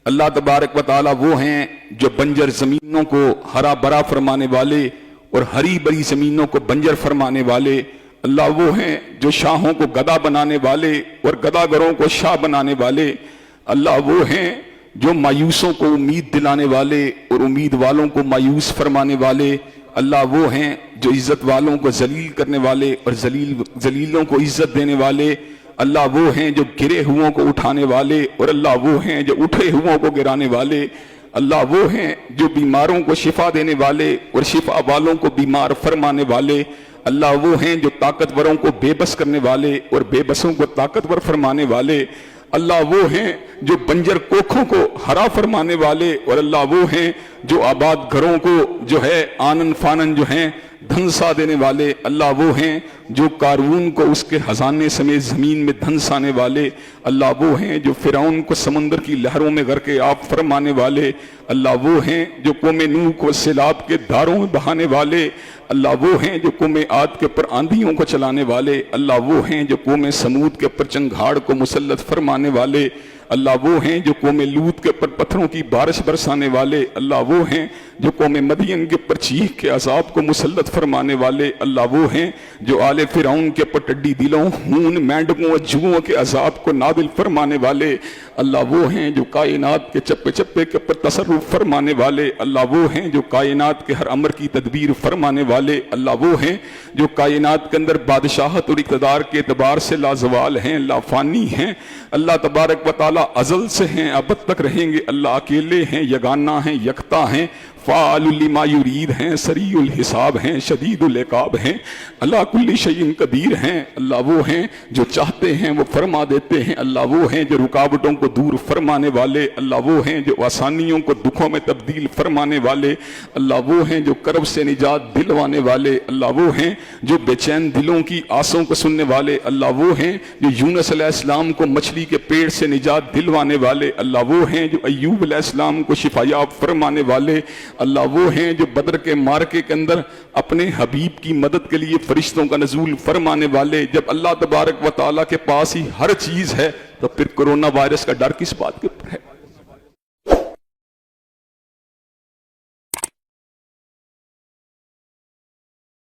اللہ تبارک و تعالی وہ ہیں جو بنجر زمینوں کو ہرا بھرا فرمانے والے اور ہری بری زمینوں کو بنجر فرمانے والے۔ اللہ وہ ہیں جو شاہوں کو گدا بنانے والے اور گداگروں کو شاہ بنانے والے۔ اللہ وہ ہیں جو مایوسوں کو امید دلانے والے اور امید والوں کو مایوس فرمانے والے۔ اللہ وہ ہیں جو عزت والوں کو ذلیل کرنے والے اور ذلیلوں کو عزت دینے والے۔ اللہ وہ ہیں جو گرے ہوئوں کو اٹھانے والے اور اللہ وہ ہیں جو اٹھے ہوئوں کو گرانے والے۔ اللہ وہ ہیں جو بیماروں کو شفا دینے والے اور شفا والوں کو بیمار فرمانے والے۔ اللہ وہ ہیں جو طاقتوروں کو بے بس کرنے والے اور بے بسوں کو طاقتور فرمانے والے۔ اللہ وہ ہیں جو بنجر کوکھوں کو ہرا فرمانے والے اور اللہ وہ ہیں جو آباد گھروں کو جو ہے آنن فانن جو ہیں دھنسا دینے والے۔ اللہ وہ ہیں جو قارون کو اس کے خزانے سمیت زمین میں دھنسانے والے۔ اللہ وہ ہیں جو فرعون کو سمندر کی لہروں میں غرق آب فرمانے والے۔ اللہ وہ ہیں جو قوم نوح کو سیلاب کے دھاروں میں بہانے والے۔ اللہ وہ ہیں جو قوم عاد کے پر آندھیوں کو چلانے والے۔ اللہ وہ ہیں جو قوم سمود کے پر چنگھاڑ کو مسلط فرمانے والے۔ اللہ وہ ہیں جو قوم لوط کے پر پتھروں کی بارش برسانے والے۔ اللہ وہ ہیں جو قوم مدین کے پر چیخ کے عذاب کو مسلط فرمانے والے۔ اللہ وہ ہیں جو آل فرعون کے پر ٹڈی دلوں، ہون، مینڈکوں اور جوؤں کے عذاب کو نازل فرمانے والے۔ اللہ وہ ہیں جو کائنات کے چپے چپے کے پر تصرف فرمانے والے۔ اللہ وہ ہیں جو کائنات کے ہر امر کی تدبیر فرمانے والے۔ اللہ وہ ہیں جو کائنات کے اندر بادشاہت اور اقتدار کے اعتبار سے لازوال ہیں، لا فانی ہیں۔ اللہ تبارک و تعالی ازل سے ہیں، ابد تک رہیں گے۔ اللہ اکیلے ہیں، یگانہ ہیں، یکتا ہیں، فعال لما یرید ہیں، سریع الحساب ہیں، شدید العقاب ہیں، اللہ کل شیء قدیر ہیں۔ اللہ وہ ہیں جو چاہتے ہیں وہ فرما دیتے ہیں۔ اللہ وہ ہیں جو رکاوٹوں کو دور فرمانے والے۔ اللہ وہ ہیں جو آسانیوں کو دکھوں میں تبدیل فرمانے والے۔ اللہ وہ ہیں جو کرب سے نجات دلوانے والے۔ اللہ وہ ہیں جو بے چین دلوں کی آسوں کو سننے والے۔ اللہ وہ ہیں جو یونس علیہ السلام کو مچھلی کے پیٹ سے نجات دلوانے والے۔ اللہ وہ ہیں جو ایوب علیہ السلام کو شفایاب فرمانے والے۔ اللہ وہ ہیں جو بدر کے معرکے کے اندر اپنے حبیب کی مدد کے لیے فرشتوں کا نزول فرمانے والے۔ جب اللہ تبارک و تعالیٰ کے پاس ہی ہر چیز ہے تو پھر کرونا وائرس کا ڈر کس بات کے اوپر ہے؟